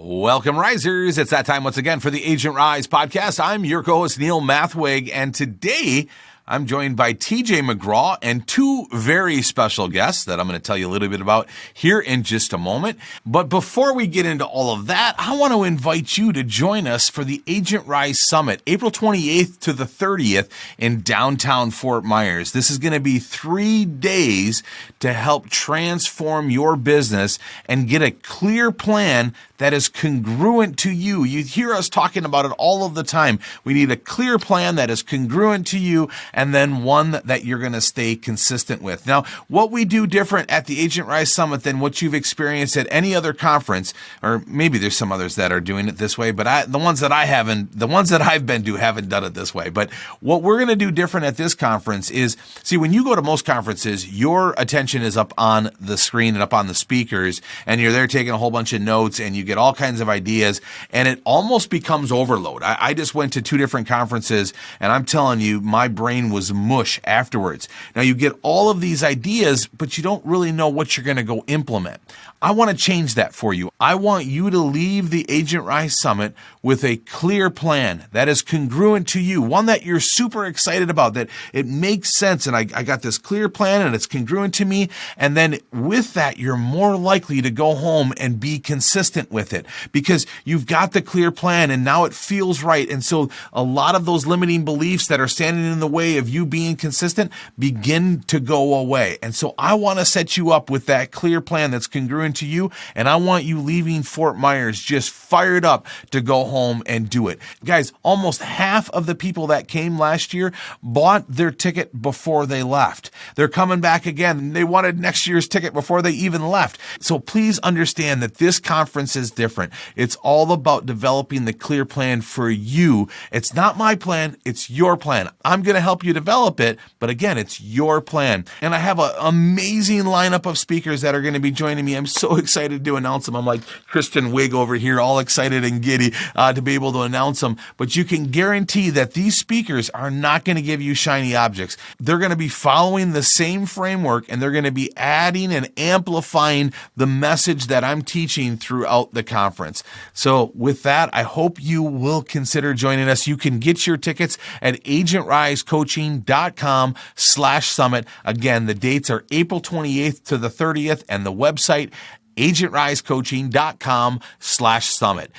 Welcome, Risers. It's that time once again for the Agent Rise podcast. I'm your co-host, Neil Mathwig, and today I'm joined by TJ McGraw and two very special guests that I'm going to tell you a little bit about here in just a moment. But before we get into all of that, I want to invite you to join us for the Agent Rise Summit, April 28th to the 30th in downtown Fort Myers. This is going to be 3 days to help transform your business and get a clear plan that is congruent to you. You hear us talking about it all of the time. We need a clear plan that is congruent to you, and then one that you're going to stay consistent with. Now, what we do different at the Agent Rise Summit than what you've experienced at any other conference, or maybe there's some others that are doing it this way, but the ones that I've been to haven't done it this way. But what we're going to do different at this conference is, see, when you go to most conferences, your attention is up on the screen and up on the speakers, and you're there taking a whole bunch of notes, and you get all kinds of ideas, and it almost becomes overload. I just went to 2 different conferences, and I'm telling you, my brain was mush afterwards. Now, you get all of these ideas, but you don't really know what you're going to go implement. I want to change that for you. I want you to leave the Agent Rise Summit with a clear plan that is congruent to you, one that you're super excited about, that it makes sense, and I got this clear plan and it's congruent to me, and then with that, you're more likely to go home and be consistent with it because you've got the clear plan and now it feels right. And so a lot of those limiting beliefs that are standing in the way of you being consistent begin to go away. And so I want to set you up with that clear plan that's congruent to you, and I want you leaving Fort Myers just fired up to go home and do it. Guys, almost half of the people that came last year bought their ticket before they left. They're coming back again. They wanted next year's ticket before they even left. So please understand that this conference is different. It's all about developing the clear plan for you. It's not my plan, it's your plan. I'm going to help you develop it, but again, it's your plan. And I have an amazing lineup of speakers that are going to be joining me. I'm so excited to announce them. I'm like Kristen Wiig over here, all excited and giddy to be able to announce them. But you can guarantee that these speakers are not going to give you shiny objects. They're going to be following the same framework, and they're going to be adding and amplifying the message that I'm teaching throughout the conference. So with that, I hope you will consider joining us. You can get your tickets at agentrisecoaching.com/summit. Again, the dates are April 28th to the 30th, and the website agentrisecoaching.com/summit.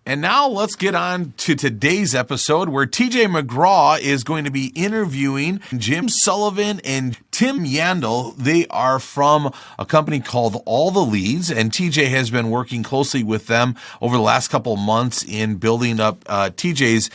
And now let's get on to today's episode where TJ McGraw is going to be interviewing Jim Sullivan and Tim Yandell. They are from a company called All the Leads, and TJ has been working closely with them over the last couple of months in building up TJ's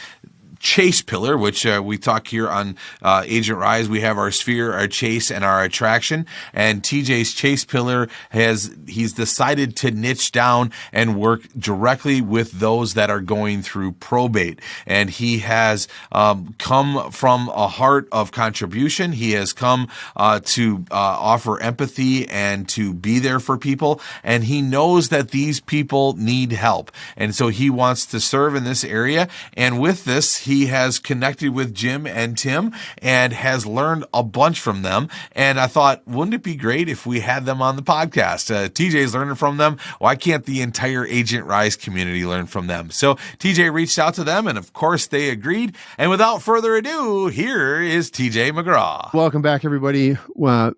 chase pillar, which we talk here on Agent Rise. We have our sphere, our chase, and our attraction. And TJ's chase pillar he's decided to niche down and work directly with those that are going through probate. And he has come from a heart of contribution. He has come to offer empathy and to be there for people. And he knows that these people need help. And so he wants to serve in this area. And with this, he has connected with Jim and Tim and has learned a bunch from them. And I thought, wouldn't it be great if we had them on the podcast? TJ's learning from them. Why can't the entire Agent Rise community learn from them? So TJ reached out to them, and of course they agreed. And without further ado, here is TJ McGraw. Welcome back, everybody. A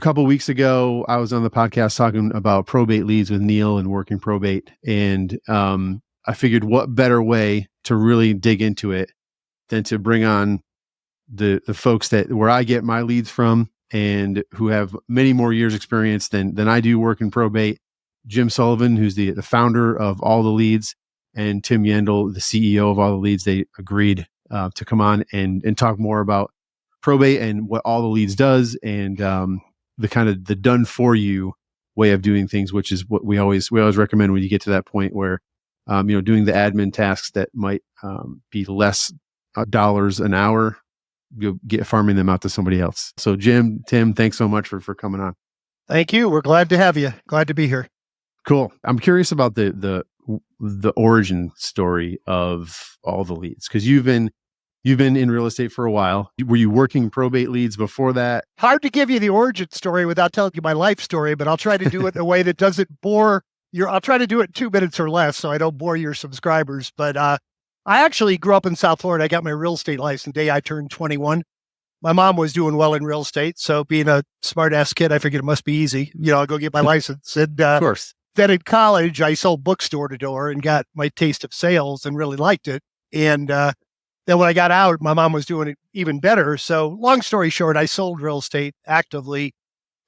couple of weeks ago, I was on the podcast talking about probate leads with Neil and working probate. And I figured what better way to really dig into it than to bring on the folks where I get my leads from and who have many more years experience than I do working probate. Jim Sullivan, who's the founder of All the Leads, and Tim Yandell, the CEO of All the Leads. They agreed to come on and talk more about probate and what All the Leads does, and the kind of the done for you way of doing things, which is what we always recommend when you get to that point where doing the admin tasks that might be less dollars an hour, you get farming them out to somebody else. So Jim, Tim, thanks so much for coming on. Thank you. We're glad to have you. Glad to be here. Cool. I'm curious about the origin story of All the Leads, because you've been in real estate for a while. Were you working probate leads before that? Hard to give you the origin story without telling you my life story, but I'll try to do it in a way that doesn't bore I'll try to do it in 2 minutes or less so I don't bore your subscribers. But I actually grew up in South Florida. I got my real estate license the day I turned 21. My mom was doing well in real estate. So being a smart ass kid, I figured it must be easy. I'll go get my license. And Of course. then in college, I sold books door to door and got my taste of sales and really liked it. And then when I got out, my mom was doing it even better. So long story short, I sold real estate actively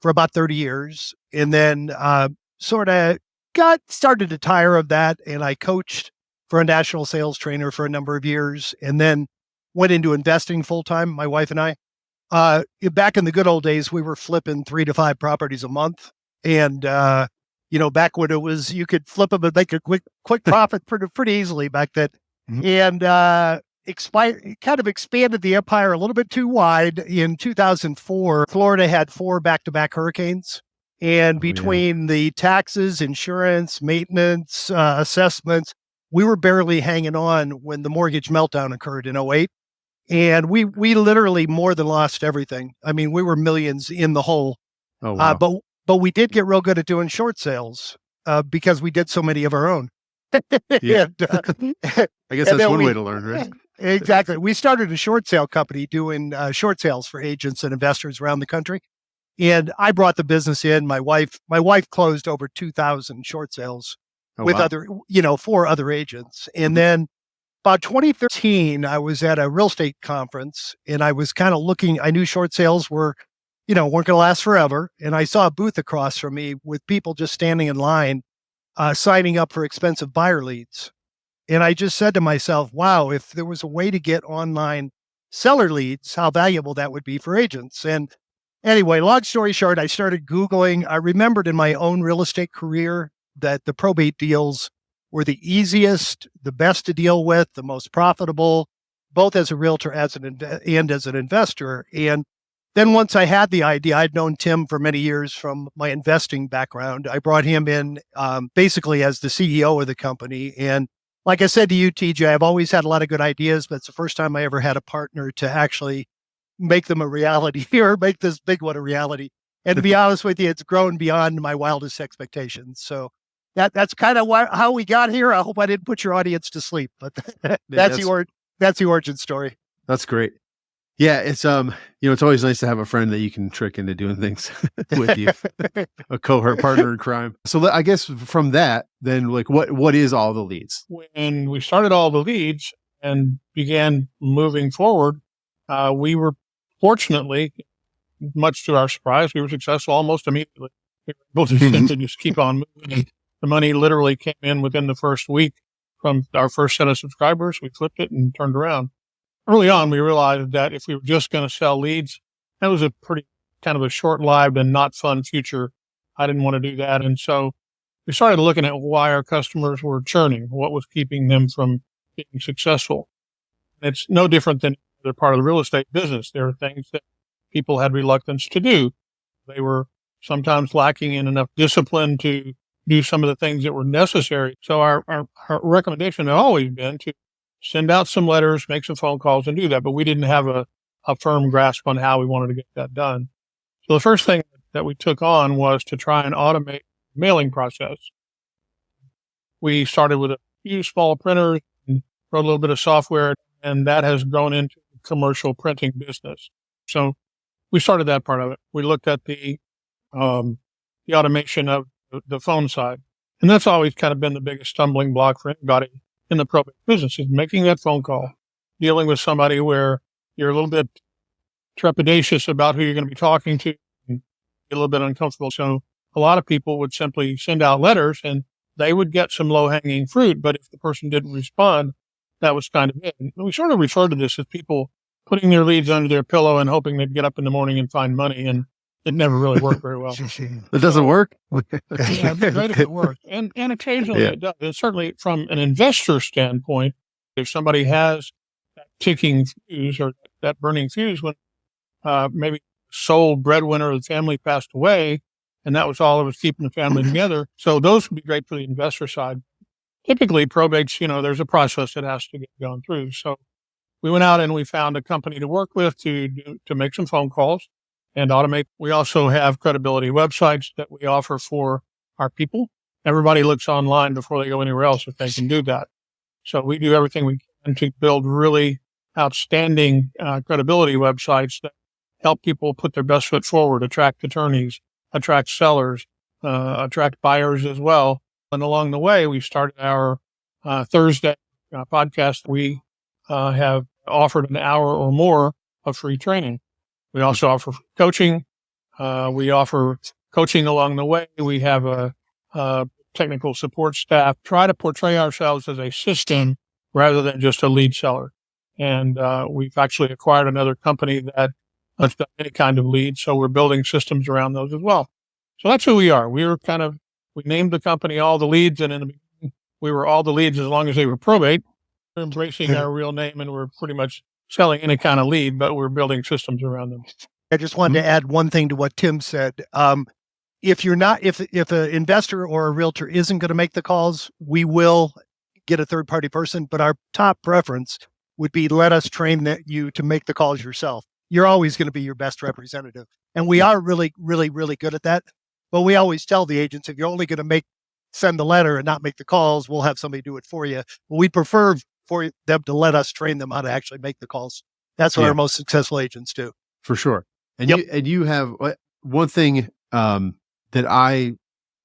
for about 30 years. And then sort of started to tire of that. And I coached for a national sales trainer for a number of years and then went into investing full time, my wife and I. Back in the good old days, we were flipping 3 to 5 properties a month. And, back when it was, you could flip them and make a quick profit pretty easily back then. Mm-hmm. And kind of expanded the empire a little bit too wide. In 2004, Florida had 4 back-to-back hurricanes. And between the taxes, insurance, maintenance, assessments, we were barely hanging on when the mortgage meltdown occurred in 2008. And we literally more than lost everything. I mean, we were millions in the hole. Oh, wow. But we did get real good at doing short sales because we did so many of our own. Yeah. I guess that's one way to learn, right? Exactly. We started a short sale company doing short sales for agents and investors around the country. And I brought the business in. My wife closed over 2,000 short sales with other, 4 other agents. And then about 2013, I was at a real estate conference and I was kind of looking, I knew short sales weren't going to last forever. And I saw a booth across from me with people just standing in line, signing up for expensive buyer leads. And I just said to myself, wow, if there was a way to get online seller leads, how valuable that would be for agents. And anyway, long story short, I started Googling. I remembered in my own real estate career that the probate deals were the easiest, the best to deal with, the most profitable, both as a realtor and as an investor. And then once I had the idea, I'd known Tim for many years from my investing background. I brought him in basically as the CEO of the company. And like I said to you, TJ, I've always had a lot of good ideas, but it's the first time I ever had a partner to actually make them a reality or make this big one a reality. And to be honest with you, it's grown beyond my wildest expectations. So that's kind of how we got here. I hope I didn't put your audience to sleep, but that's the origin story. That's great. Yeah, it's it's always nice to have a friend that you can trick into doing things with you, a cohort partner in crime. So I guess from that, then like what is all the leads? When we started all the leads and began moving forward, we were fortunately, much to our surprise, we were successful almost immediately. We were able to just keep on moving. The money literally came in within the first week from our first set of subscribers. We flipped it and turned around. Early on, we realized that if we were just going to sell leads, that was a pretty kind of a short-lived and not fun future. I didn't want to do that. And so we started looking at why our customers were churning, what was keeping them from being successful. And it's no different than they're part of the real estate business. There are things that people had reluctance to do. They were sometimes lacking in enough discipline to do some of the things that were necessary. So our recommendation had always been to send out some letters, make some phone calls and do that. But we didn't have a firm grasp on how we wanted to get that done. So the first thing that we took on was to try and automate the mailing process. We started with a few small printers and wrote a little bit of software, and that has grown into the commercial printing business. So we started that part of it. We looked at the automation of the phone side. And that's always kind of been the biggest stumbling block for anybody in the probate business, is making that phone call, dealing with somebody where you're a little bit trepidatious about who you're going to be talking to and get a little bit uncomfortable. So a lot of people would simply send out letters and they would get some low-hanging fruit. But if the person didn't respond, that was kind of it. And we sort of refer to this as people putting their leads under their pillow and hoping they'd get up in the morning and find money. And it never really worked very well. It doesn't work? Yeah, it'd be great if it worked. And occasionally it does. And certainly from an investor standpoint, if somebody has that ticking fuse or that burning fuse when maybe sole breadwinner of the family passed away, and that was all that was keeping the family together. So those would be great for the investor side. Typically, probates, there's a process that has to get gone through. So we went out and we found a company to work with to make some phone calls and automate. We also have credibility websites that we offer for our people. everybody looks online before they go anywhere else if they can do that. So we do everything we can to build really outstanding credibility websites that help people put their best foot forward, attract attorneys, attract sellers, attract buyers as well. And along the way, we started our Thursday podcast. We have offered an hour or more of free training. We also offer coaching. We offer coaching along the way. We have a technical support staff. Try to portray ourselves as a system rather than just a lead seller. And we've actually acquired another company that does any kind of lead. So we're building systems around those as well. So that's who we are. We named the company All the Leads, and in the beginning, we were all the leads as long as they were probate. We're embracing our real name, and we're pretty much selling any kind of lead, but we're building systems around them. I just wanted to add one thing to what Tim said. If an investor or a realtor isn't going to make the calls, we will get a third-party person, but our top preference would be let us train you to make the calls yourself. You're always going to be your best representative. And we are really, really, really good at that. But we always tell the agents, if you're only going to send the letter and not make the calls, we'll have somebody do it for you. But we prefer for them to let us train them how to actually make the calls. That's what our most successful agents do. For sure. And you have one thing that I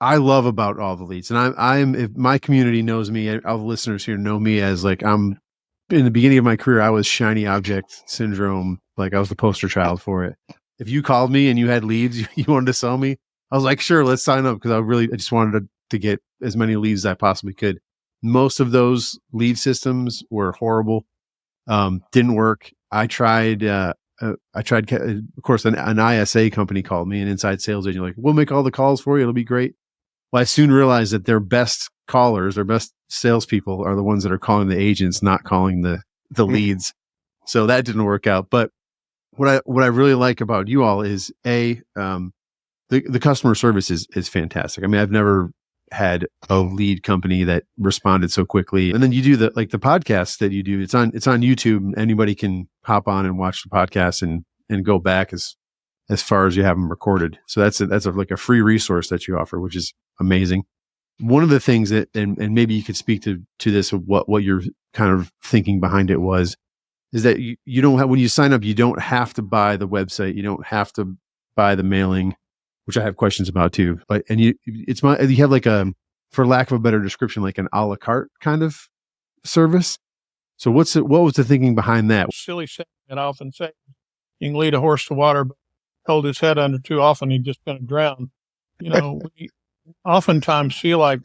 love about All the Leads, and I'm if my community knows me, all the listeners here know me as like I'm in the beginning of my career, I was shiny object syndrome. Like I was the poster child for it. If you called me and you had leads you wanted to sell me, I was like, sure, let's sign up, because I just wanted to get as many leads as I possibly could. Most of those lead systems were horrible, didn't work. I tried, of course, an ISA company called me, an inside sales agent, like, we'll make all the calls for you. It'll be great. Well, I soon realized that their best callers, their best salespeople are the ones that are calling the agents, not calling the leads. So that didn't work out. But what I really like about you all is the customer service is fantastic. I mean, I've never had a lead company that responded so quickly. And then you do the podcast that you do. It's on YouTube. Anybody can hop on and watch the podcast and go back as far as you have them recorded. So that's like a free resource that you offer, which is amazing. One of the things that, and maybe you could speak to this, of what you're kind of thinking behind it is that you don't have, when you sign up, you don't have to buy the website. You don't have to buy the mailing, which I have questions about too. But, and you have like for lack of a better description, like an a la carte kind of service. So what was the thinking behind that? Silly saying that I often say, you can lead a horse to water, but hold his head under too often, he's just going to drown. We oftentimes feel like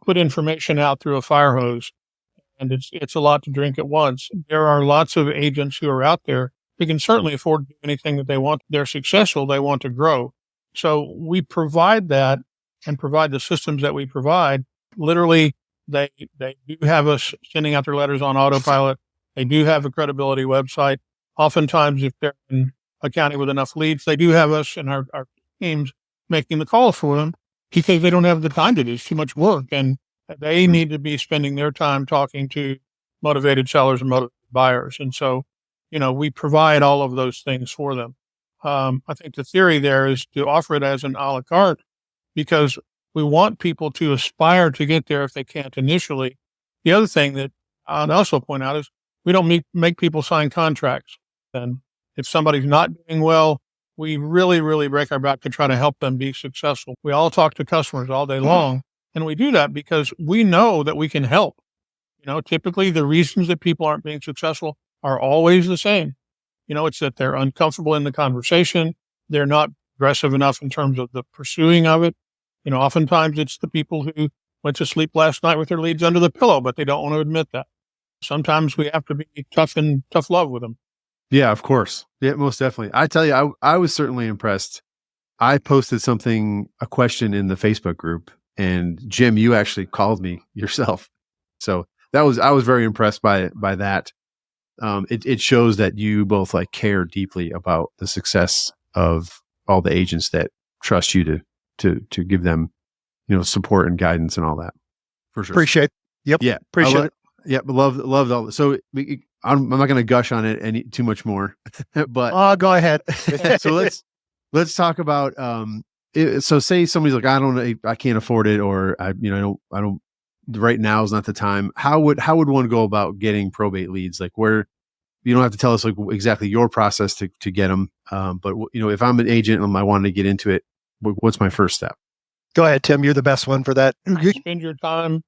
put information out through a fire hose, and it's a lot to drink at once. There are lots of agents who are out there who can certainly afford to do anything that they want. They're successful. They want to grow. So we provide that and provide the systems that we provide. Literally, they do have us sending out their letters on autopilot. They do have a credibility website. Oftentimes, if they're in a county with enough leads, they do have us and our teams making the calls for them, because they don't have the time to do it. It's too much work. And they need to be spending their time talking to motivated sellers and motivated buyers. And so, we provide all of those things for them. I think the theory there is to offer it as an a la carte, because we want people to aspire to get there if they can't initially. The other thing that I'd also point out is we don't make people sign contracts. And if somebody's not doing well, we really, really break our back to try to help them be successful. We all talk to customers all day long, and we do that because we know that we can help. Typically the reasons that people aren't being successful are always the same. It's that they're uncomfortable in the conversation. They're not aggressive enough in terms of the pursuing of it. Oftentimes it's the people who went to sleep last night with their leads under the pillow, but they don't want to admit that. Sometimes we have to be tough love with them. Yeah, of course. Yeah, most definitely. I tell you, I was certainly impressed. I posted a question in the Facebook group, and Jim, you actually called me yourself. So I was very impressed by that. It shows that you both care deeply about the success of all the agents that trust you to give them, support and guidance and all that. For sure. Appreciate it. Yep. Yeah. Appreciate it. Yeah. Loved all. So I'm not going to gush on it too much more, but go ahead. So let's talk about, So say somebody's like, I can't afford it, or I don't. Right now is not the time. How would one go about getting probate leads? Like, where you don't have to tell us like exactly your process to get them. But if I'm an agent and I wanted to get into it, what's my first step? Go ahead, Tim. You're the best one for that. Spend your time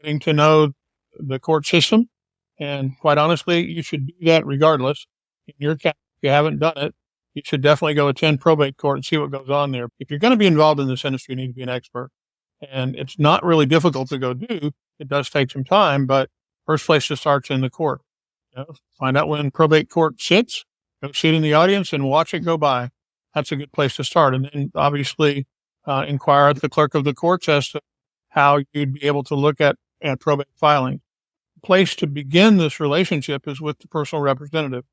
getting to know the court system. And quite honestly, you should do that regardless. In your case, if you haven't done it, you should definitely go attend probate court and see what goes on there. If you're going to be involved in this industry, you need to be an expert. And it's not really difficult to go do. It does take some time, but first place to start's in the court. Find out when probate court sits, go sit in the audience and watch it go by. That's a good place to start. And then obviously inquire at the clerk of the courts as to how you'd be able to look at probate filing. The place to begin this relationship is with the personal representative.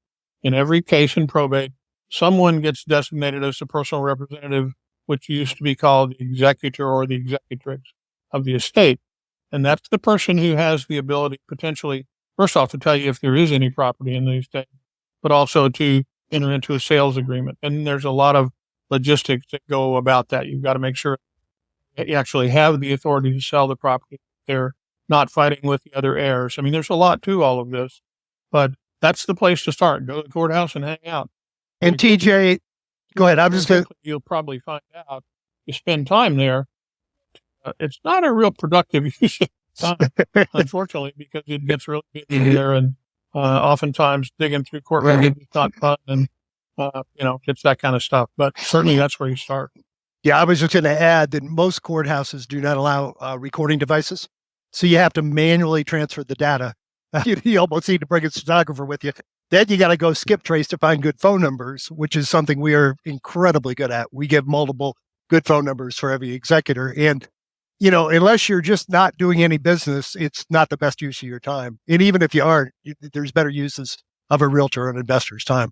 In every case in probate, someone gets designated as the personal representative, which used to be called the executor or the executrix of the estate. And that's the person who has the ability potentially, first off, to tell you if there is any property in the estate, but also to enter into a sales agreement. And there's a lot of logistics that go about that. You've got to make sure that you actually have the authority to sell the property. They're not fighting with the other heirs. I mean, there's a lot to all of this, but that's the place to start. Go to the courthouse and hang out. And TJ, go ahead. You'll probably find out you spend time there. It's not a real productive use of time, unfortunately, because it gets really busy there, and oftentimes digging through court records is not fun, and it's that kind of stuff. But certainly that's where you start. Yeah, I was just going to add that most courthouses do not allow recording devices, so you have to manually transfer the data. You almost need to bring a stenographer with you. Then you got to go skip trace to find good phone numbers, which is something we are incredibly good at. We give multiple good phone numbers for every executor. And, unless you're just not doing any business, it's not the best use of your time. And even if you aren't, there's better uses of a realtor and investor's time.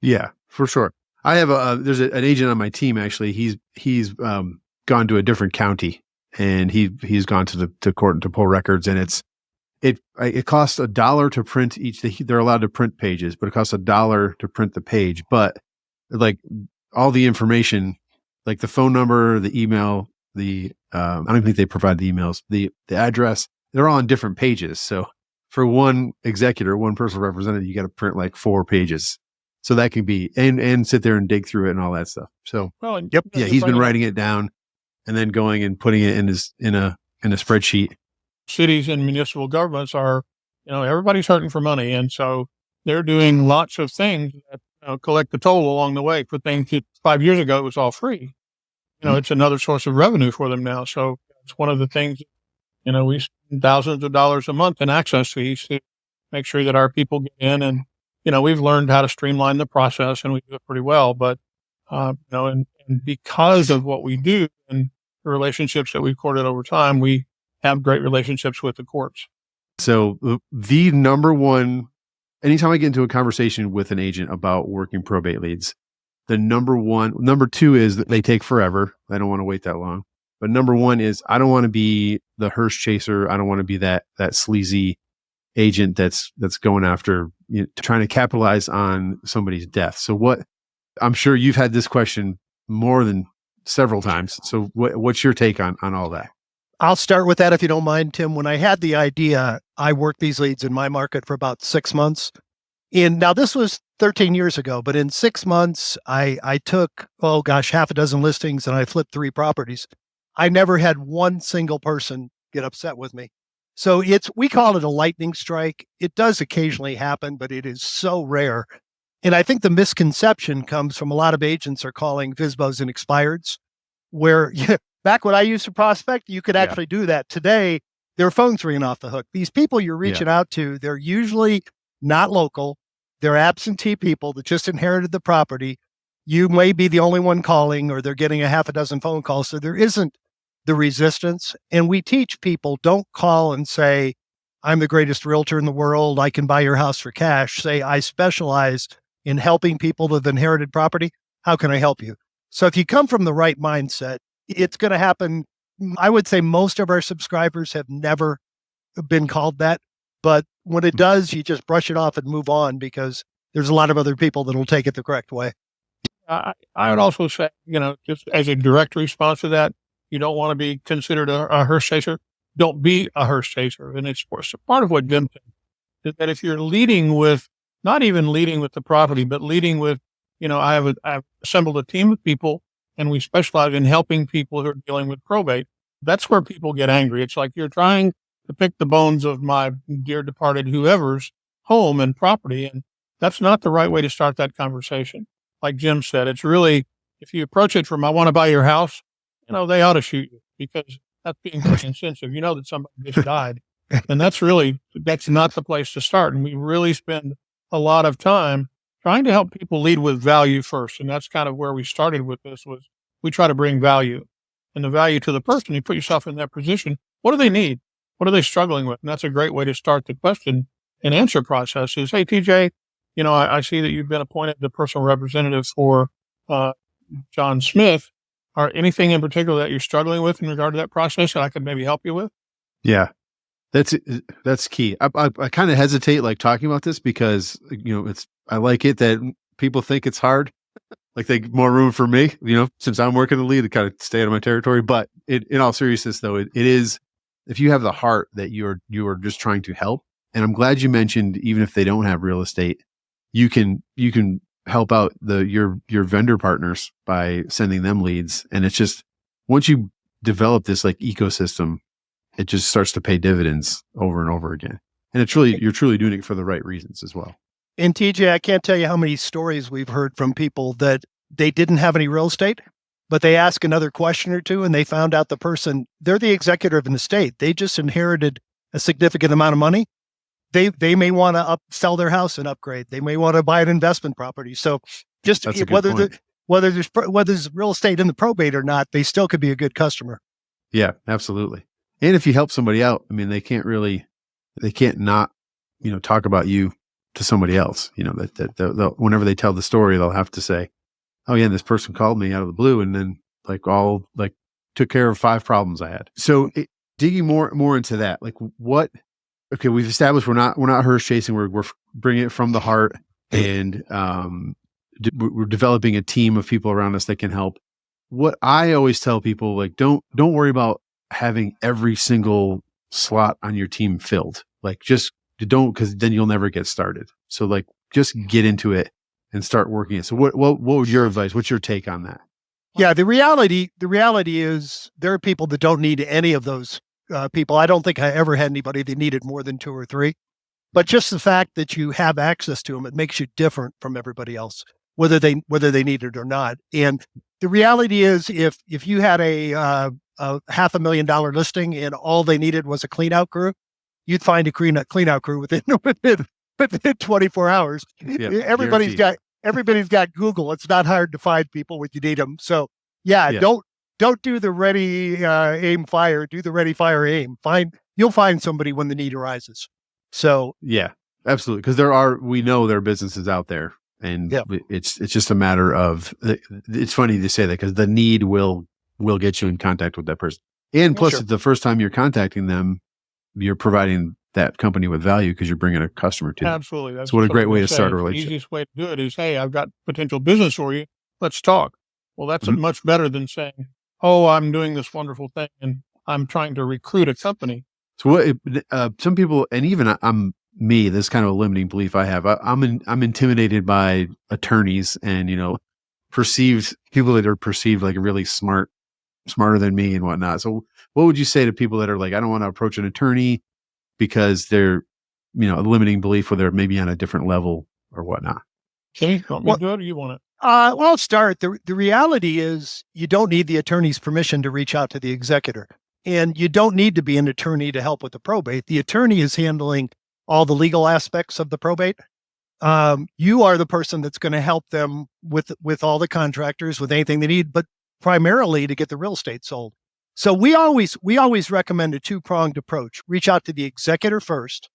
Yeah, for sure. I have there's an agent on my team, actually. He's gone to a different county, and he's gone to court and to pull records, and it costs $1 to print each. They're allowed to print pages, but it costs $1 to print the page. But like all the information, like the phone number, the email, I don't think they provide the emails, the address, they're all on different pages. So for one executor, one personal representative, you got to print like 4 pages. So that can be, and sit there and dig through it and all that stuff. So he's been writing it down and then going and putting it in a spreadsheet. Cities and municipal governments are, everybody's hurting for money. And so they're doing lots of things that collect the toll along the way for things that 5 years ago, it was all free. It's another source of revenue for them now. So it's one of the things, we spend thousands of dollars a month in access fees to make sure that our people get in. And, we've learned how to streamline the process, and we do it pretty well. But, and because of what we do and the relationships that we've courted over time, we have great relationships with the courts. So the number one, anytime I get into a conversation with an agent about working probate leads, number two is that they take forever. I don't want to wait that long. But number one is I don't want to be the hearse chaser. I don't want to be that sleazy agent that's going after, trying to capitalize on somebody's death. So I'm sure you've had this question more than several times. So what's your take on all that? I'll start with that if you don't mind, Tim. When I had the idea, I worked these leads in my market for about 6 months. And now this was 13 years ago, but in 6 months, I took, half a dozen listings and I flipped 3 properties. I never had one single person get upset with me. So we call it a lightning strike. It does occasionally happen, but it is so rare. And I think the misconception comes from a lot of agents are calling FSBOs and expireds, where back when I used to prospect, you could actually do that. Today, their phone's ringing off the hook. These people you're reaching out to, they're usually not local. They're absentee people that just inherited the property. You may be the only one calling, or they're getting a half a dozen phone calls. So there isn't the resistance. And we teach people, don't call and say, I'm the greatest realtor in the world. I can buy your house for cash. Say, I specialize in helping people with inherited property. How can I help you? So if you come from the right mindset, it's going to happen. I would say most of our subscribers have never been called that. But when it does, you just brush it off and move on, because there's a lot of other people that will take it the correct way. I would also say, just as a direct response to that, you don't want to be considered a hearse chaser. Don't be a hearse chaser. And it's part of what Jim said, is that if you're leading with, not even leading with the property, but leading with, I've assembled a team of people and we specialize in helping people who are dealing with probate. That's where people get angry. It's like you're trying to pick the bones of my dear departed whoever's home and property. And that's not the right way to start that conversation. Like Jim said, it's really, if you approach it from, I want to buy your house, they ought to shoot you because that's being pretty insensitive. You know that somebody just died. And that's not the place to start. And we really spend a lot of time trying to help people lead with value first. And that's kind of where we started with this, was we try to bring value, and the value to the person. You put yourself in that position. What do they need? What are they struggling with? And that's a great way to start the question and answer process is, hey, TJ, I see that you've been appointed the personal representative for John Smith. Are anything in particular that you're struggling with in regard to that process that I could maybe help you with? Yeah, that's key. I kind of hesitate like talking about this because, I like it that people think it's hard. Like they more room for me, since I'm working the lead to kind of stay out of my territory. But in all seriousness, though, it is, if you have the heart that you are just trying to help. And I'm glad you mentioned, even if they don't have real estate, you can help out your vendor partners by sending them leads. And it's just, once you develop this like ecosystem, it just starts to pay dividends over and over again. And you're truly doing it for the right reasons as well. And TJ, I can't tell you how many stories we've heard from people that they didn't have any real estate, but they ask another question or two and they found out the person, they're the executor of an estate. They just inherited a significant amount of money. They may want to sell their house and upgrade. They may want to buy an investment property. So just whether there's real estate in the probate or not, they still could be a good customer. Yeah, absolutely. And if you help somebody out, they can't not, talk about you to somebody else. That whenever they tell the story, they'll have to say, oh yeah, this person called me out of the blue and then took care of 5 problems I had. So digging more into that, okay, we've established we're not hearse chasing. We're bringing it from the heart, and we're developing a team of people around us that can help. What I always tell people, don't worry about having every single slot on your team filled. Just don't, because then you'll never get started. So just get into it and start working it. So what was your advice? What's your take on that? Yeah, the reality is there are people that don't need any of those people. I don't think I ever had anybody that needed more than 2 or 3. But just the fact that you have access to them, it makes you different from everybody else, whether they need it or not. And the reality is, if you had a $500,000 listing and all they needed was a clean out crew, you'd find a clean out crew within 24 hours. Yeah, everybody's got Google. It's not hard to find people when you need them. So yeah. Don't do the ready, aim, fire. Do the ready, fire, aim. You'll find somebody when the need arises. So yeah, absolutely. Because we know there are businesses out there, and it's just a matter of. It's funny to say that because the need will get you in contact with that person, and plus, the first time you're contacting them, you're providing that company with value because you're bringing a customer to them. Absolutely. That's what a great way to start a relationship. The easiest way to do it is, hey, I've got potential business for you. Let's talk. Well, that's much better than saying, oh, I'm doing this wonderful thing and I'm trying to recruit a company. So what some people, and even I'm me, this is kind of a limiting belief I have. I'm intimidated by attorneys and, perceived people that are perceived like really smarter than me and whatnot. So what would you say to people that are like, I don't want to approach an attorney because they're, a limiting belief where they're maybe on a different level or whatnot? Okay. You want me to do it or you want it? Well, I'll start. The reality is you don't need the attorney's permission to reach out to the executor. And you don't need to be an attorney to help with the probate. The attorney is handling all the legal aspects of the probate. You are the person that's going to help them with all the contractors, with anything they need, but primarily to get the real estate sold. So we always recommend a 2-pronged approach. Reach out to the executor first,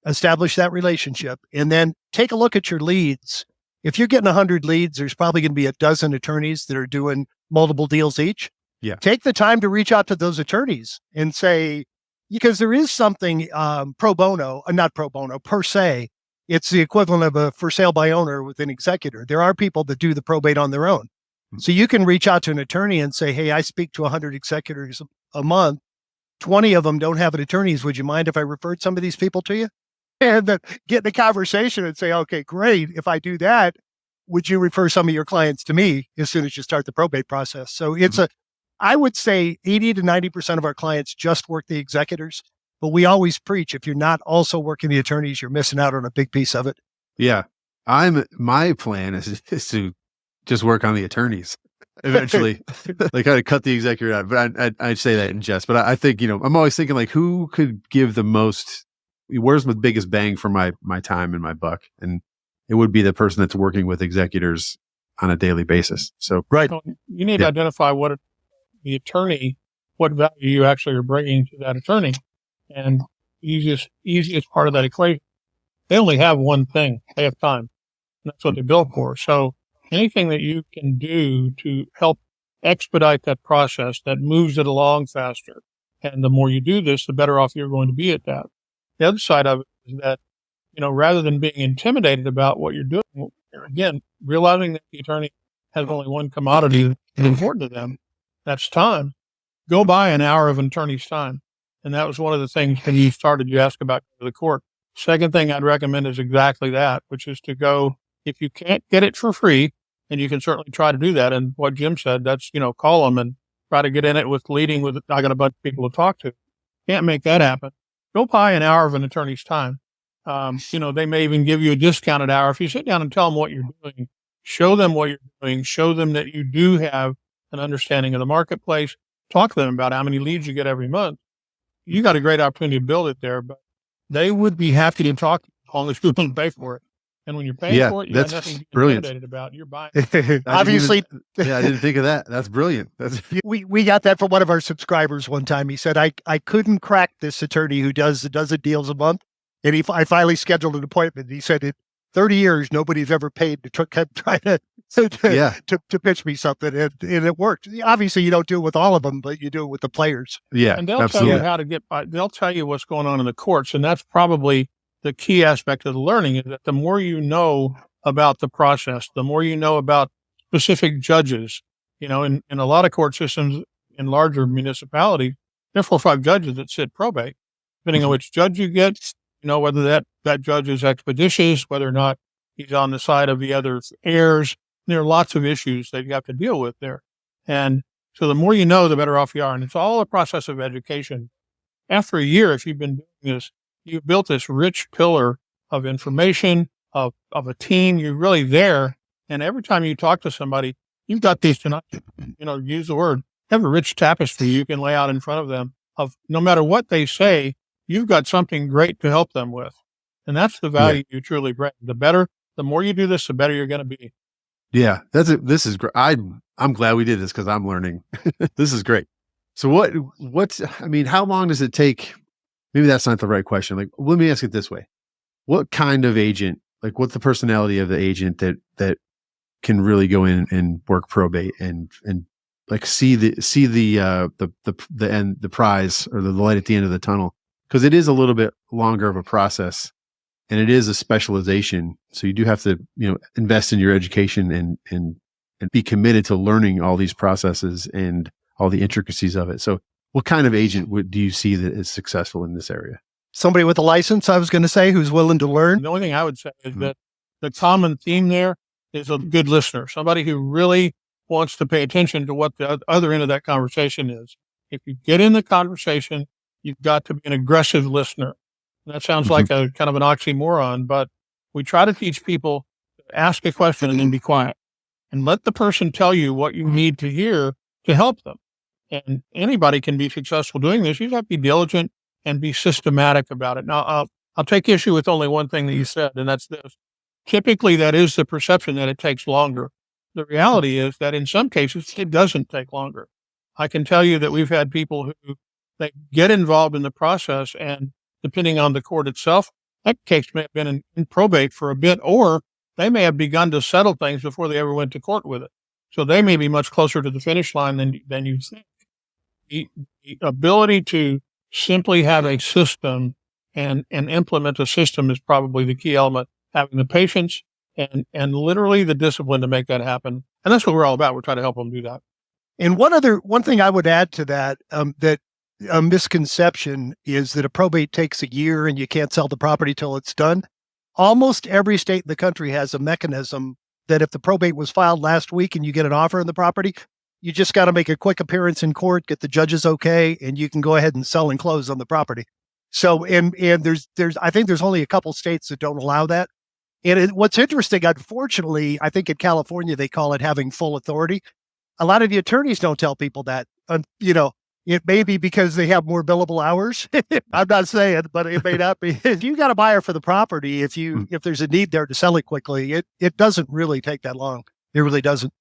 establish that relationship, and then take a look at your leads. If you're getting 100 leads, there's probably going to be a dozen attorneys that are doing multiple deals each. Yeah. Take the time to reach out to those attorneys and say, because there is something not pro bono per se, It's the equivalent of a for sale by owner with an executor. There are people that do the probate on their own. So you can reach out to an attorney and say, hey, I speak to 100 executors a month. 20 of them don't have an attorney. Would you mind if I referred some of these people to you? And then get in the conversation and say, okay, great. If I do that, would you refer some of your clients to me as soon as you start the probate process? So I would say 80 to 90% of our clients just work the executors, but we always preach, if you're not also working the attorneys, you're missing out on a big piece of it. Yeah. My plan is to just work on the attorneys eventually. Like kind of cut the executor out, but I say that in jest, but I think, I'm always thinking like, who could give the most, where's the biggest bang for my time and my buck? And it would be the person that's working with executors on a daily basis. So, right. So you need to identify what value you actually are bringing to that attorney. And easiest part of that equation, they only have one thing. They have time. And that's what they bill for. So anything that you can do to help expedite that process, that moves it along faster. And the more you do this, the better off you're going to be at that. The other side of it is that, rather than being intimidated about what you're doing, again, realizing that the attorney has only one commodity that's important to them, that's time. Go buy an hour of an attorney's time. And that was one of the things when you asked about the court. Second thing I'd recommend is exactly that, which is to go, if you can't get it for free, and you can certainly try to do that. And what Jim said, that's, call them and try to get in it with leading with, I got a bunch of people to talk to. Can't make that happen. Go buy an hour of an attorney's time. They may even give you a discounted hour. If you sit down and tell them what you're doing, show them what you're doing, show them that you do have an understanding of the marketplace, talk to them about how many leads you get every month. You got a great opportunity to build it there, but they would be happy to talk to you as long as you're going to pay for it. And when you're paying for it, you got nothing to be intimidated about. You're buying. Obviously. I didn't think of that. That's brilliant. We got that from one of our subscribers one time. He said, I couldn't crack this attorney who does a dozen deals a month. And I finally scheduled an appointment. He said, in 30 years, nobody's ever paid to try to pitch me something. And it worked. Obviously, you don't do it with all of them, but you do it with the players. Yeah, and they'll tell you how to get by. They'll tell you what's going on in the courts. And that's probably the key aspect of the learning, is that the more you know about the process, the more you know about specific judges. In a lot of court systems in larger municipalities, there are 4 or 5 judges that sit probate. Depending on which judge you get, whether that judge is expeditious, whether or not he's on the side of the other heirs. There are lots of issues that you have to deal with there. And so the more you know, the better off you are. And it's all a process of education. After a year, if you've been doing this, you've built this rich pillar of information, of a team. You're really there. And every time you talk to somebody, you've got these, use the word, have a rich tapestry you can lay out in front of them of no matter what they say, you've got something great to help them with. And that's the value you truly bring. The more you do this, the better you're going to be. Yeah, this is great. I'm glad we did this because I'm learning. This is great. So how long does it take? Maybe that's not the right question. Like, let me ask it this way. What kind of agent, like what's the personality of the agent that can really go in and work probate and like see the end, the prize or the light at the end of the tunnel? Because it is a little bit longer of a process and it is a specialization. So you do have to, invest in your education and be committed to learning all these processes and all the intricacies of it. So what kind of agent do you see that is successful in this area? Somebody with a license, I was going to say, who's willing to learn. The only thing I would say is that the common theme there is a good listener, somebody who really wants to pay attention to what the other end of that conversation is. If you get in the conversation, you've got to be an aggressive listener. And that sounds like a kind of an oxymoron, but we try to teach people to ask a question and then be quiet and let the person tell you what you need to hear to help them. And anybody can be successful doing this. You have to be diligent and be systematic about it. Now, I'll take issue with only one thing that you said, and that's this. Typically, that is the perception that it takes longer. The reality is that in some cases, it doesn't take longer. I can tell you that we've had people who they get involved in the process, and depending on the court itself, that case may have been in probate for a bit, or they may have begun to settle things before they ever went to court with it. So they may be much closer to the finish line than you think. The ability to simply have a system and implement a system is probably the key element. having the patience and literally the discipline to make that happen. And that's what we're all about. We're trying to help them do that. And one thing I would add to that, that a misconception is that a probate takes a year and you can't sell the property till it's done. Almost every state in the country has a mechanism that if the probate was filed last week and you get an offer on the property, you just got to make a quick appearance in court, get the judge's okay, and you can go ahead and sell and close on the property. So, and there's I think there's only a couple states that don't allow that. And what's interesting, unfortunately, I think in California, they call it having full authority. A lot of the attorneys don't tell people that, it may be because they have more billable hours. I'm not saying, but it may not be. If you got a buyer for the property, if there's a need there to sell it quickly, it doesn't really take that long. It really doesn't.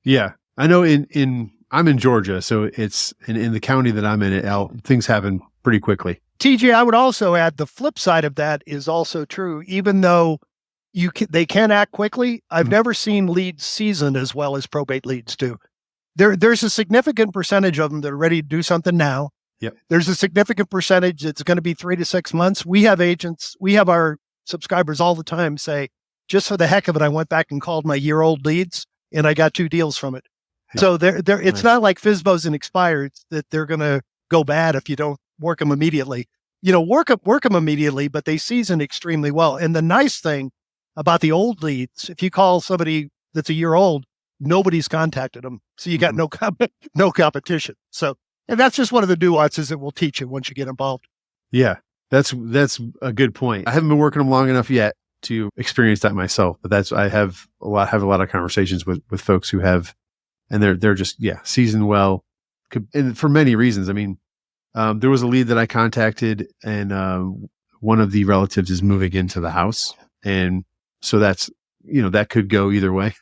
Yeah. I know I'm in Georgia, so it's in the county that I'm in, things happen pretty quickly. TJ, I would also add the flip side of that is also true. Even though they can act quickly, I've never seen leads season as well as probate leads do. There's a significant percentage of them that are ready to do something now. Yep. There's a significant percentage that's going to be 3 to 6 months. We have our subscribers all the time say, just for the heck of it, I went back and called my year-old leads and I got 2 deals from it. So it's nice. Not like FSBOs and expireds that they're going to go bad if you don't work them immediately. Work them immediately, but they season extremely well. And the nice thing about the old leads, if you call somebody that's a year old, nobody's contacted them. So you got no competition. So, and that's just one of the nuances that we'll teach you once you get involved. Yeah, that's a good point. I haven't been working them long enough yet to experience that myself, but I have a lot of conversations with folks who have, and they're just, seasoned well, and for many reasons. I mean, there was a lead that I contacted, and one of the relatives is moving into the house, and so that's, that could go either way.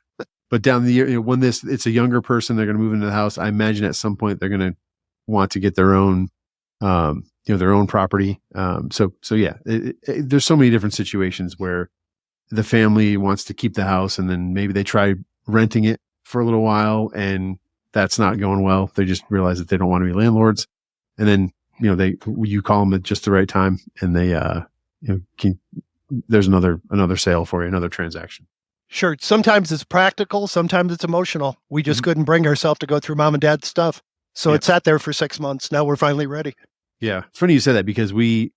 But down the year, when it's a younger person, they're going to move into the house. I imagine at some point they're going to want to get their own, their own property. So yeah, there's so many different situations where the family wants to keep the house, and then maybe they try renting it for a little while, and that's not going well. They just realize that they don't want to be landlords, and then you call them at just the right time, and they there's another sale for you, another transaction. Sure. Sometimes it's practical. Sometimes it's emotional. We just couldn't bring ourselves to go through mom and dad's stuff. So it sat there for 6 months. Now we're finally ready. Yeah. It's funny you said that, because when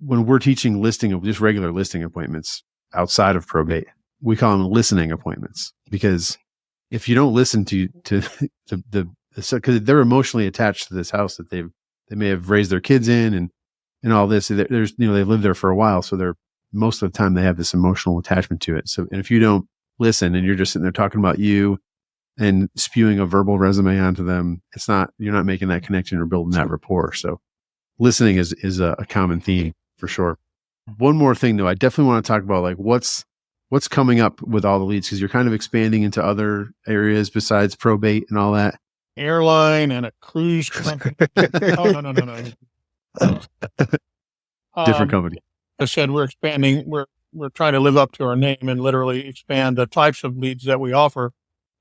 we're teaching just regular listing appointments outside of probate, we call them listening appointments, because if you don't listen to because they're emotionally attached to this house that they may have raised their kids in and all this, there's, they lived there for a while. So most of the time they have this emotional attachment to it. So, and if you don't listen and you're just sitting there talking about you and spewing a verbal resume onto them, you're not making that connection or building that rapport. So listening is a common theme for sure. One more thing though, I definitely want to talk about what's coming up with all the leads, because you're kind of expanding into other areas besides probate and all that. Airline and a cruise company. Oh, no. Different company. I said we're expanding. We're trying to live up to our name and literally expand the types of leads that we offer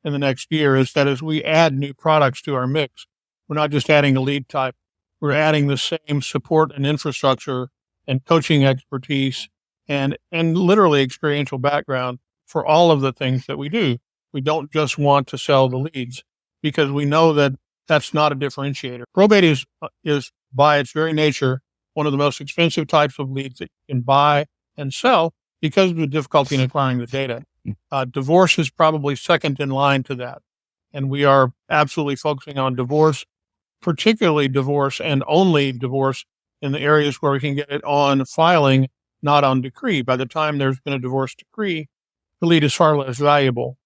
in the next year. Is that as we add new products to our mix, we're not just adding a lead type. We're adding the same support and infrastructure and coaching expertise and literally experiential background for all of the things that we do. We don't just want to sell the leads, because we know that that's not a differentiator. Probate is by its very nature one of the most expensive types of leads that you can buy and sell because of the difficulty in acquiring the data. Divorce is probably second in line to that. And we are absolutely focusing on divorce, particularly divorce and only divorce in the areas where we can get it on filing, not on decree. By the time there's been a divorce decree, the lead is far less valuable.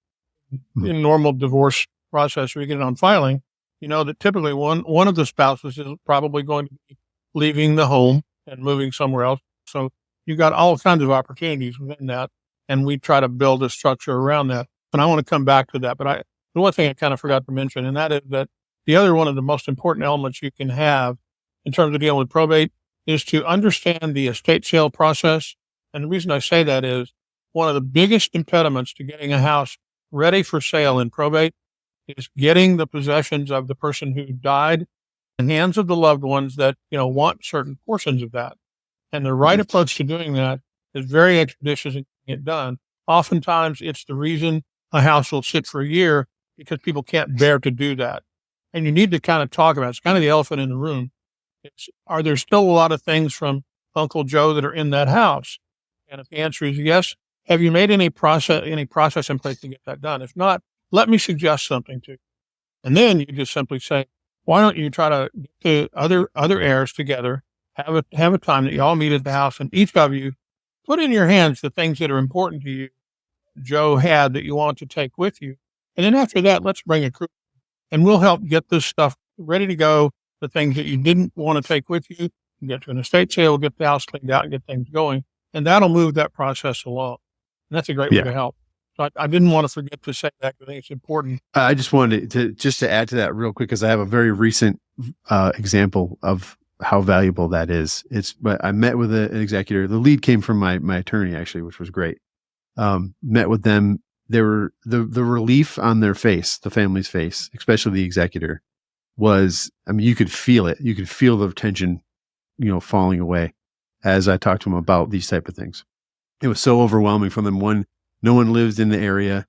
In normal divorce process, we get it on filing, that typically one of the spouses is probably going to be leaving the home and moving somewhere else. So you got all kinds of opportunities within that. And we try to build a structure around that. And I want to come back to that. But the one thing I kind of forgot to mention, and that is that the other one of the most important elements you can have in terms of dealing with probate is to understand the estate sale process. And the reason I say that is one of the biggest impediments to getting a house ready for sale in probate is getting the possessions of the person who died in the hands of the loved ones that, want certain portions of that. And the right approach to doing that is very expeditious and it done. Oftentimes, it's the reason a house will sit for a year because people can't bear to do that. And you need to kind of talk about it. It's kind of the elephant in the room. Are there still a lot of things from Uncle Joe that are in that house? And if the answer is yes, have you made any process in place to get that done? If not, let me suggest something to you. And then you just simply say, why don't you try to get the other heirs together, have a time that you all meet at the house, and each of you put in your hands the things that are important to you, Joe had, that you want to take with you. And then after that, let's bring a crew, and we'll help get this stuff ready to go. The things that you didn't want to take with you, get to an estate sale, get the house cleaned out, and get things going. And that'll move that process along. And that's a great way to help. So I didn't want to forget to say that because I think it's important. I just wanted to add to that real quick, because I have a very recent example of how valuable that is. But I met with an executor. The lead came from my attorney, actually, which was great. Met with them. They were the relief on their face, the family's face, especially the executor, was, I mean, you could feel it. You could feel the tension, falling away as I talked to them about these type of things. It was so overwhelming for them. One, no one lived in the area.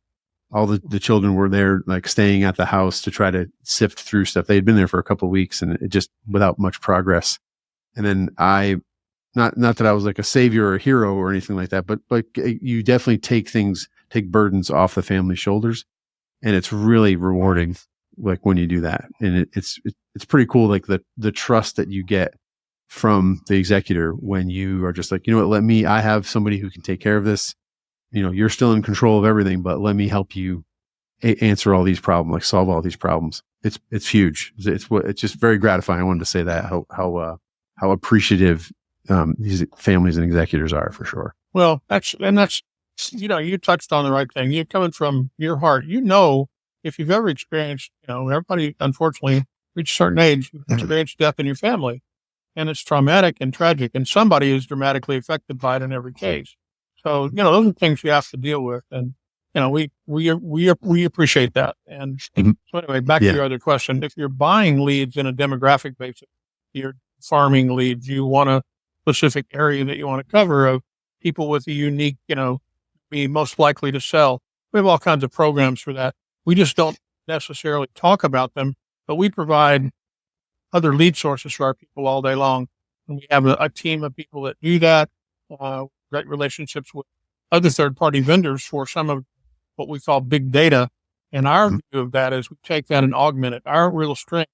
All the children were there, like staying at the house to try to sift through stuff. They had been there for a couple of weeks, and it just without much progress. And then not that I was like a savior or a hero or anything like that, but like you definitely take burdens off the family's shoulders, and it's really rewarding. Like when you do that, and it's pretty cool. Like the trust that you get from the executor when you are just like, I have somebody who can take care of this. You're still in control of everything, but let me help you answer all these problems, like solve all these problems. It's huge. It's just very gratifying. I wanted to say that how appreciative these families and executors are, for sure. Well, that's you touched on the right thing. You're coming from your heart. If you've ever experienced, everybody unfortunately reach a certain age, experience death in your family, and it's traumatic and tragic, and somebody is dramatically affected by it in every case. So, those are things you have to deal with, and we appreciate that. And so anyway, back to your other question. If you're buying leads in a demographic basis, you're farming leads, you want a specific area that you want to cover of people with a unique, be most likely to sell. We have all kinds of programs for that. We just don't necessarily talk about them, but we provide other lead sources for our people all day long. And we have a team of people that do that, great relationships with other third-party vendors for some of what we call big data. And our view of that is we take that and augment it. Our real strength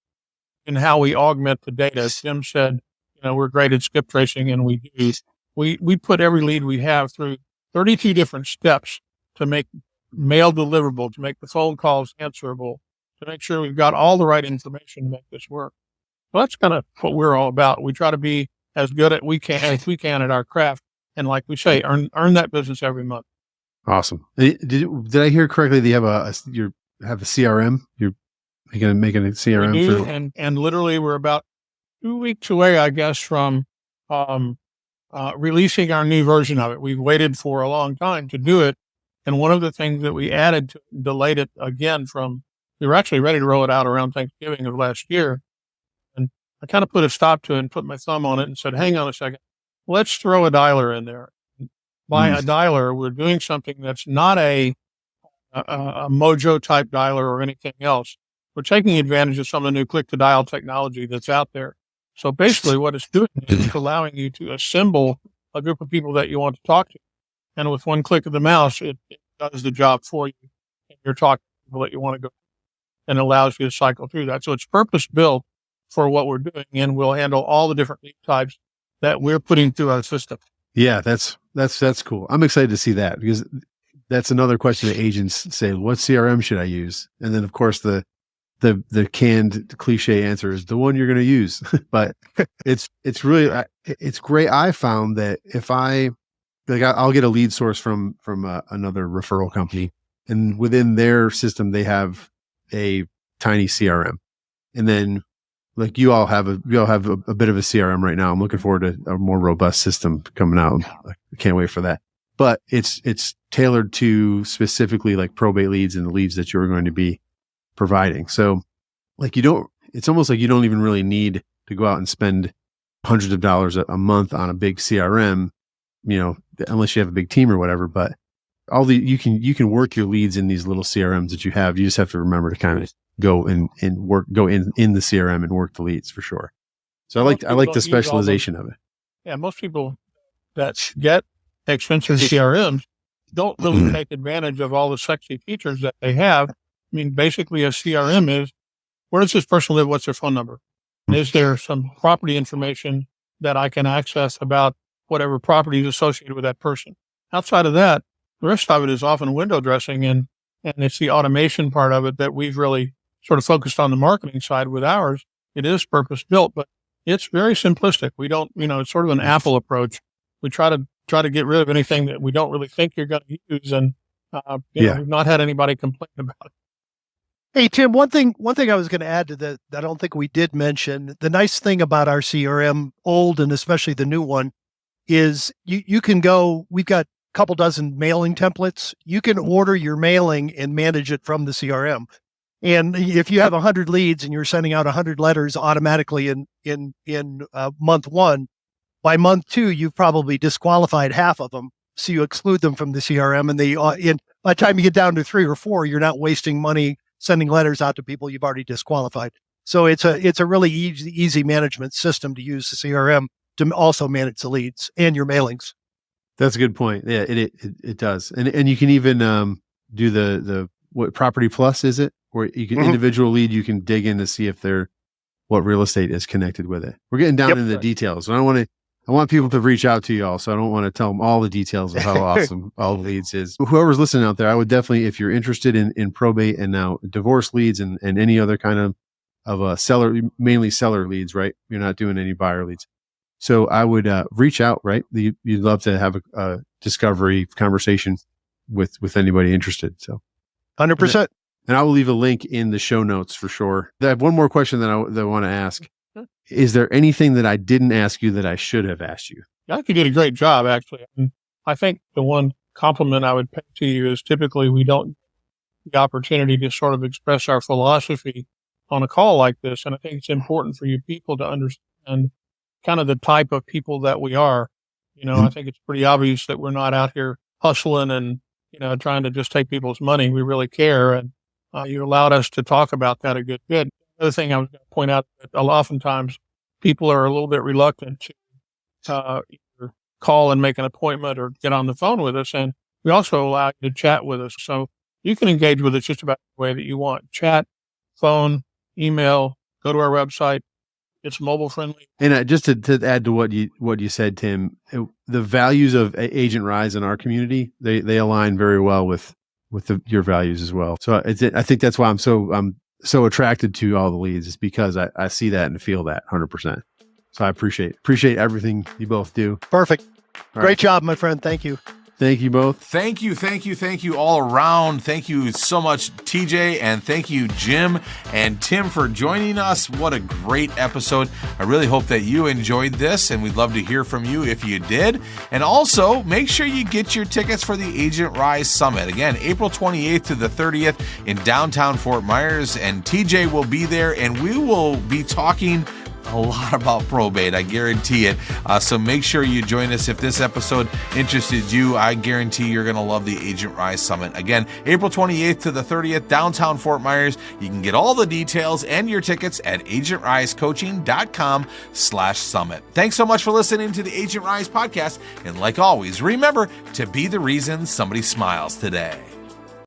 in how we augment the data, as Jim said, we're great at skip tracing, and we put every lead we have through 32 different steps to make mail deliverable, to make the phone calls answerable, to make sure we've got all the right information to make this work. So that's kind of what we're all about. We try to be as good as we can at our craft. And like we say, earn that business every month. Awesome. Did I hear correctly that you have a CRM? You're making a CRM? We do, and literally we're about 2 weeks away, I guess, from releasing our new version of it. We've waited for a long time to do it. And one of the things that we added to delayed it again we were actually ready to roll it out around Thanksgiving of last year. And I kind of put a stop to it and put my thumb on it and said, hang on a second, let's throw a dialer in there. By a dialer, we're doing something that's not a Mojo type dialer or anything else. We're taking advantage of some of the new click to dial technology that's out there. So basically what it's doing is it's allowing you to assemble a group of people that you want to talk to. And with one click of the mouse, it does the job for you. And you're talking to people that you want to go, and allows you to cycle through that. So it's purpose built for what we're doing, and we'll handle all the different lead types that we're putting through our system. Yeah, that's cool. I'm excited to see that, because that's another question that agents say, what CRM should I use? And then of course the canned cliche answer is the one you're going to use. But it's really, it's great. I found that if I'll get a lead source from another referral company, and within their system, they have a tiny CRM. And then like you all have a bit of a CRM right now. I'm looking forward to a more robust system coming out. I can't wait for that. But it's tailored to specifically like probate leads and the leads that you're going to be providing. So like it's almost like you don't even really need to go out and spend hundreds of dollars a month on a big CRM, unless you have a big team or whatever. But you can work your leads in these little CRMs that you have. You just have to remember to kind of go in the CRM and work the leads for sure. So I like the specialization of it. Yeah, most people that get expensive CRMs don't really take advantage of all the sexy features that they have. I mean, basically a CRM is, where does this person live? What's their phone number? And is there some property information that I can access about whatever property is associated with that person? Outside of that, the rest of it is often window dressing, and it's the automation part of it that we've really sort of focused on the marketing side with ours. It is purpose built, but it's very simplistic. We don't, it's sort of an Apple approach. We try to get rid of anything that we don't really think you're going to use, and we've not had anybody complain about it. Hey, Tim, one thing I was going to add to that I don't think we did mention, the nice thing about our CRM, old and especially the new one, is you can go, we've got a couple dozen mailing templates. You can order your mailing and manage it from the CRM. And if you have 100 leads and you're sending out 100 letters automatically in month one, by month two, you've probably disqualified half of them. So you exclude them from the CRM, and by the time you get down to 3 or 4, you're not wasting money sending letters out to people you've already disqualified. So it's a really easy management system to use the CRM to also manage the leads and your mailings. That's a good point. Yeah, it does. And you can even do the what Property Plus is it? Where you can individual lead, you can dig in to see if what real estate is connected with it. We're getting down into the details. And I want people to reach out to y'all, so I don't want to tell them all the details of how awesome all the leads is. Whoever's listening out there, I would definitely, if you're interested in probate and now divorce leads and any other kind of a seller, mainly seller leads, right? You're not doing any buyer leads. So I would reach out, right? You'd love to have a discovery conversation with anybody interested. So 100%. And I will leave a link in the show notes for sure. I have one more question that I want to ask. Is there anything that I didn't ask you that I should have asked you? I think you did a great job, actually. And I think the one compliment I would pay to you is typically we don't get the opportunity to sort of express our philosophy on a call like this. And I think it's important for you people to understand kind of the type of people that we are. I think it's pretty obvious that we're not out here hustling and, trying to just take people's money. We really care. And you allowed us to talk about that a good bit. The other thing I was going to point out that oftentimes people are a little bit reluctant to either call and make an appointment or get on the phone with us. And we also allow you to chat with us. So you can engage with us just about the way that you want. Chat, phone, email, go to our website. It's mobile friendly. And just to add to what you said, Tim, the values of Agent Rise in our community, they align very well with your values as well. So I think that's why I'm so attracted to all the leads, is because I see that and feel that 100%. So I appreciate everything you both do. Perfect. All Great job, my friend. Thank you. Thank you both. Thank you all around. Thank you so much, TJ, and thank you, Jim and Tim, for joining us. What a great episode. I really hope that you enjoyed this, and we'd love to hear from you if you did. And also, make sure you get your tickets for the Agent Rise Summit. Again, April 28th to the 30th in downtown Fort Myers, and TJ will be there, and we will be talking a lot about probate, I guarantee it. So make sure you join us. If this episode interested you, I guarantee you're going to love the Agent Rise Summit. Again, April 28th to the 30th, downtown Fort Myers. You can get all the details and your tickets at agentrisecoaching.com/summit. Thanks so much for listening to the Agent Rise podcast. And like always, remember to be the reason somebody smiles today.